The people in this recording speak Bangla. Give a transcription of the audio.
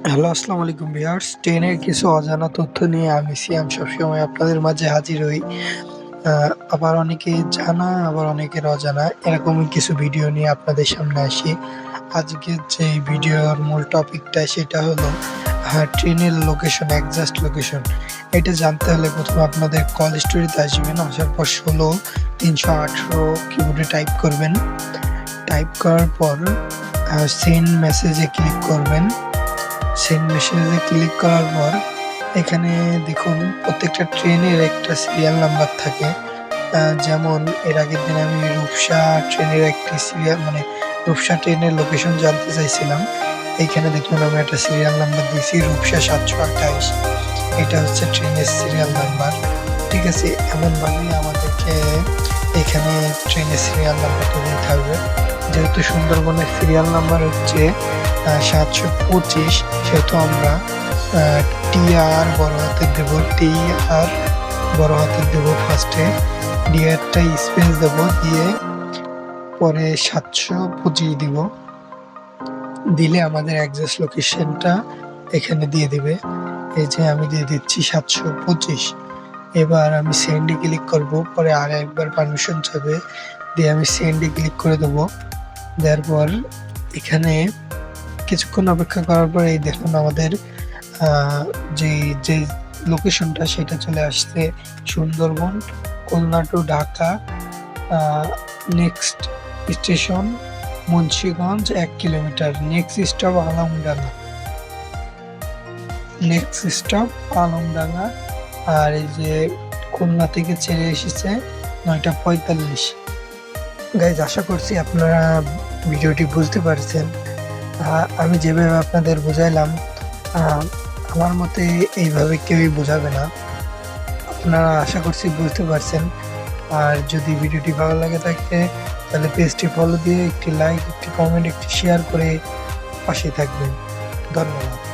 হ্যালো, আসসালামু আলাইকুম ভিউয়ার্স। ট্রেনের কিছু অজানা তথ্য নিয়ে আমি সিয়াম সবসময় আপনাদের মাঝে হাজির হই। আ আবার অনেকে জানা, আবার অনেকের অজানা এরকমই কিছু ভিডিও নিয়ে আপনাদের সামনে আসি। আজকের যে ভিডিওর মূল টপিকটা সেটা হলো ট্রেনের লোকেশন, এক্সাক্ট লোকেশন। এটা জানতে হলে ১ম এ আপনাদের কল স্টোরিতে আসবেন। আসার পর ১৬ ৩১৮ কিবোর্ডে টাইপ করবেন। টাইপ করার পর সেন্ড মেসেজে ক্লিক করবেন। সেন্ড মেসেজে ক্লিক করার পর এখানে দেখুন প্রত্যেকটা ট্রেনের একটা সিরিয়াল নাম্বার থাকে। যেমন এর আগের দিন আমি রূপসা ট্রেনের একটি সিরিয়াল রূপসা ট্রেনের লোকেশন জানতে চাইছিলাম। এইখানে দেখুন আমি একটা সিরিয়াল নাম্বার দিয়েছি রূপসা ৭২৮। এটা হচ্ছে ট্রেনের সিরিয়াল নাম্বার। ঠিক আছে? এমনভাবেই আমাদেরকে এখানে ট্রেনের সিরিয়াল নাম্বারটা দিতে হবে। যেহেতু সুন্দরবনের সিরিয়াল নাম্বার হচ্ছে ৭২৫, সেহেতু আমরা টিআর বড় হাতের দেব, টিআর বড় হাতের দেব ফার্স্টে, ডিআরটা স্পেস দেব, দিয়ে পরে ৭২৫ দিব। দিলে আমাদের এক্সাক্ট লোকেশনটা এখানে দিয়ে দিবে। এই যে আমি দিয়ে দিচ্ছি ৭২৫। এবার আমি সেন্ডে ক্লিক করব, পরে আরেকবার পারমিশন চাবে, দিয়ে আমি সেন্ডে ক্লিক করে দেবো। দেওয়ার পর এখানে কিছুক্ষণ অপেক্ষা করার পর এই দেখুন আমাদের যে লোকেশনটা সেটা চলে আসছে Sundarbans, Khulna to Dhaka. Next station Munshiganj ১ kilometre. Next stop Alamdanga. Next stop Alamdanga. আর এই যে খুলনা থেকে ছেড়ে এসেছে ৯টা ৪৫। গাইজ, আশা করছি আপনারা ভিডিওটি বুঝতে পারছেন। আমি যেভাবে আপনাদের বুঝাইলাম, আমার মতে এইভাবে কেউই বোঝাবে না। আপনারা আশা করছি বুঝতে পারছেন। আর যদি ভিডিওটি ভালো লাগে থাকে তাহলে পেজটি ফলো দিয়ে একটি লাইক, একটি কমেন্ট, একটি শেয়ার করে পাশে থাকবেন। ধন্যবাদ।